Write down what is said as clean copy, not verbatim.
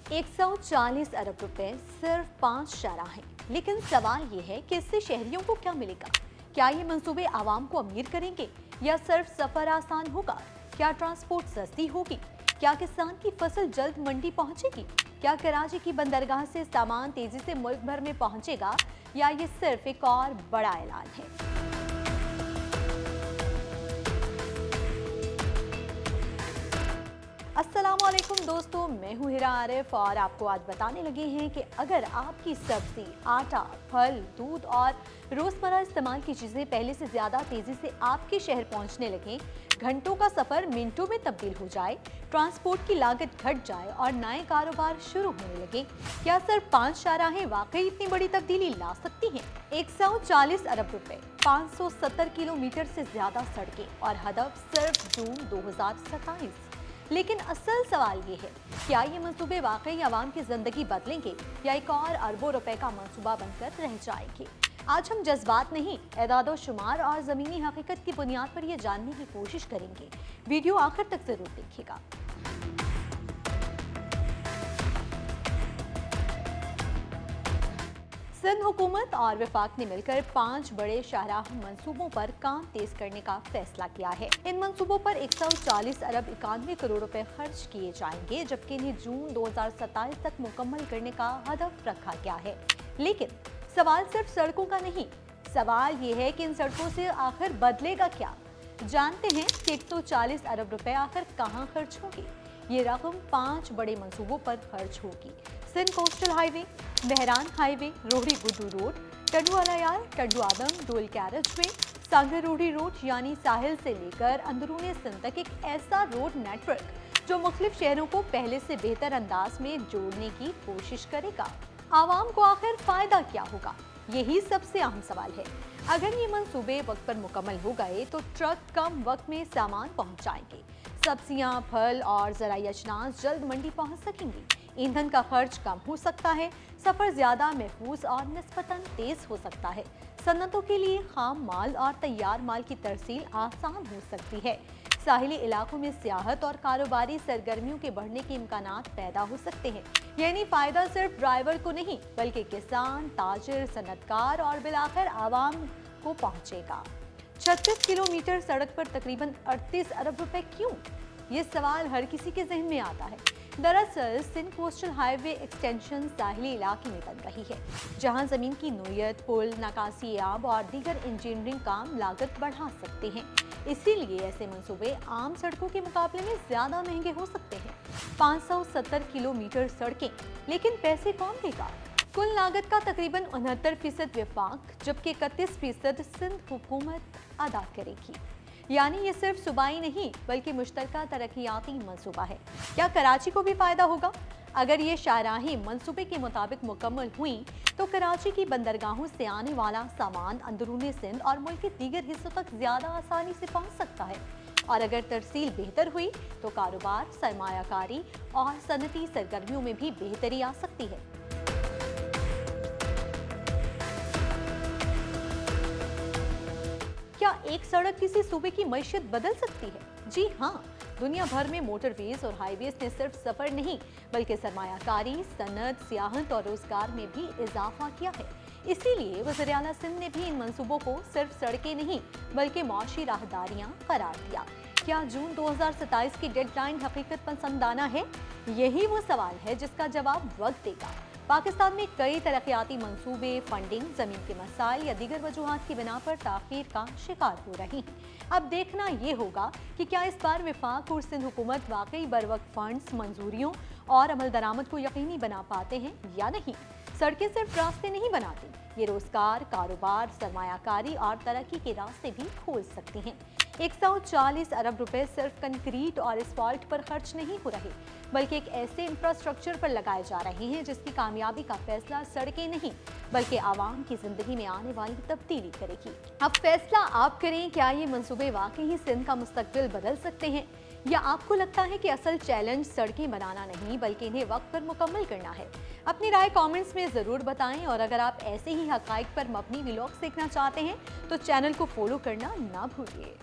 140 अरब रुपए सिर्फ 5 शाहराहें। लेकिन सवाल ये है कि इससे शहरियों को क्या मिलेगा? क्या ये मंसूबे आवाम को अमीर करेंगे या सिर्फ सफर आसान होगा? क्या ट्रांसपोर्ट सस्ती होगी? क्या किसान की फसल जल्द मंडी पहुंचेगी? क्या कराची की बंदरगाह से सामान तेजी से मुल्क भर में पहुंचेगा या ये सिर्फ एक और बड़ा ऐलान है? अस्सलामुअलैकुम दोस्तों, मैं हूं हिरा आरिफ और आपको आज बताने लगे हैं कि अगर आपकी सब्जी, आटा, फल, दूध और रोजमर्रा इस्तेमाल की चीजें पहले से ज्यादा तेजी से आपके शहर पहुंचने लगे, घंटों का सफर मिनटों में तब्दील हो जाए, ट्रांसपोर्ट की लागत घट जाए और नए कारोबार शुरू होने लगे, क्या सिर्फ 5 शाहराहें वाकई इतनी बड़ी तब्दीली ला सकती हैं? 140 अरब रुपए, 570 किलोमीटर से ज्यादा सड़कें और हदफ सिर्फ जून 2027। लेकिन असल सवाल ये है, क्या ये मंसूबे वाकई आवाम की जिंदगी बदलेंगे या एक और अरबों रुपए का मंसूबा बनकर रह जाएंगे? आज हम जज्बात नहीं, एदादो शुमार और जमीनी हकीकत की बुनियाद पर यह जानने की कोशिश करेंगे। वीडियो आखिर तक जरूर देखिएगा। सिंध हुकूमत और विफाक ने मिलकर 5 बड़े शाहराह मंसूबों पर काम तेज करने का फैसला किया है। इन मंसूबों पर 140 अरब 91 करोड़ रुपए खर्च किए जाएंगे, जबकि इन्हें जून 2027 तक मुकम्मल करने का हदफ रखा गया है। लेकिन सवाल सिर्फ सड़कों का नहीं, सवाल ये है कि इन सड़कों से आखिर बदलेगा क्या? जानते हैं कि 140 अरब रुपए आखिर कहाँ खर्च होंगे। ये रकम 5 बड़े मंसूबों पर खर्च होगी। Sindh coastal highway, बहरान highway, Rohri Guddu road, टड्डू Allahyar, टड्डू आदम, डोल कैरेज वे, सांगर रोहड़ी रोड यानी साहिल से लेकर अंदरूनी सिंध तक एक ऐसा रोड नेटवर्क जो मुख्तलिफ शहरों को पहले से बेहतर अंदाज में जोड़ने की कोशिश करेगा। आवाम को आखिर फायदा क्या होगा? यही सबसे अहम सवाल है। अगर ये मंसूबे वक्त पर मुकम्मल हो गए तो ट्रक कम वक्त में सामान पहुंचाएंगे, सब्जियां, फल और ज़राई अजनास जल्द मंडी पहुंच सकेंगी, ईंधन का खर्च कम हो सकता है, सफर ज्यादा महफूज और निस्बतन तेज हो सकता है, सन्नतों के लिए खाम माल और तैयार माल की तरसील आसान हो सकती है, साहिली इलाकों में सियाहत और कारोबारी सरगर्मियों के बढ़ने के इम्कानात पैदा हो सकते हैं। यानी फायदा सिर्फ ड्राइवर को नहीं बल्कि किसान, ताजिर, सनतकार और बिलाखिर आवाम को पहुंचेगा। 36 किलोमीटर सड़क पर तकरीबन 38 अरब रुपए क्यों? ये सवाल हर किसी के जहन में आता है। दरअसल सिंध कोस्टल हाईवे एक्सटेंशन साहिली इलाके में बन रही है, जहां जमीन की नोयत, पुल, नकासी आब और दीगर इंजीनियरिंग काम लागत बढ़ा सकते हैं। इसीलिए ऐसे मंसूबे आम सड़कों के मुकाबले में ज्यादा महंगे हो सकते हैं। 570 किलोमीटर सड़कें, लेकिन पैसे कौन देगा? कुल लागत का तकरीबन 69% विफाक जबकि 31% सिंध हुकूमत अदा करेगी। यानी ये सिर्फ सूबाई नहीं बल्कि मुश्तरका तरक्याती मंसूबा है। क्या कराची को भी फायदा होगा? अगर ये शाहराहें मंसूबे के मुताबिक मुकम्मल हुई तो कराची की बंदरगाहों से आने वाला सामान अंदरूनी सिंध और मुल्क के दीगर हिस्सों तक ज्यादा आसानी से पहुंच सकता है। और अगर तरसील बेहतर हुई तो कारोबार, सरमायाकारी और सनती सरगर्मियों में भी बेहतरी आ सकती है। क्या एक सड़क किसी सूबे की मईशत बदल सकती है? जी हाँ, दुनिया भर में मोटरवेज और हाईवेज ने सिर्फ सफर नहीं बल्कि सरमायाकारी, सनत, सियाहत और रोजगार में भी इजाफा किया है। इसीलिए वज़ीर आला सिंध ने भी इन मंसूबों को सिर्फ सड़कें नहीं बल्कि मौशी राहदारियां करार दिया। क्या जून 2027 की डेडलाइन हकीकत पसंदाना है? यही वो सवाल है जिसका जवाब वक्त देगा। पाकिस्तान में कई तरक्याती मंसूबे फंडिंग, जमीन के मसाइल या दीगर वजूहात की बिना पर ताखीर का शिकार हो रही हैं। अब देखना ये होगा कि क्या इस बार विफाक और सिंध हुकूमत वाकई बरवक्त फंड्स, मंजूरियों और अमल दरामद को यकीनी बना पाते हैं या नहीं। सड़कें सिर्फ रास्ते नहीं बनाती, ये रोजगार, कारोबार, सरमायाकारी और तरक्की के रास्ते भी खोल सकती हैं। 140 अरब रुपए सिर्फ कंक्रीट और एस्फाल्ट पर खर्च नहीं हो रहे बल्कि एक ऐसे इंफ्रास्ट्रक्चर पर लगाए जा रहे हैं जिसकी कामयाबी का फैसला सड़कें नहीं बल्कि आवाम की जिंदगी में आने वाली तब्दीली करेगी। अब फैसला आप करें, क्या ये मंसूबे वाकई ही सिंध का मुस्तकबिल बदल सकते हैं या आपको लगता है कि असल चैलेंज सड़कें बनाना नहीं बल्कि इन्हें वक्त पर मुकम्मल करना है? अपनी राय कमेंट्स में ज़रूर बताएं और अगर आप ऐसे ही हक़ाइक़ पर मबनी व्लॉग्स देखना चाहते हैं तो चैनल को फॉलो करना ना भूलिए।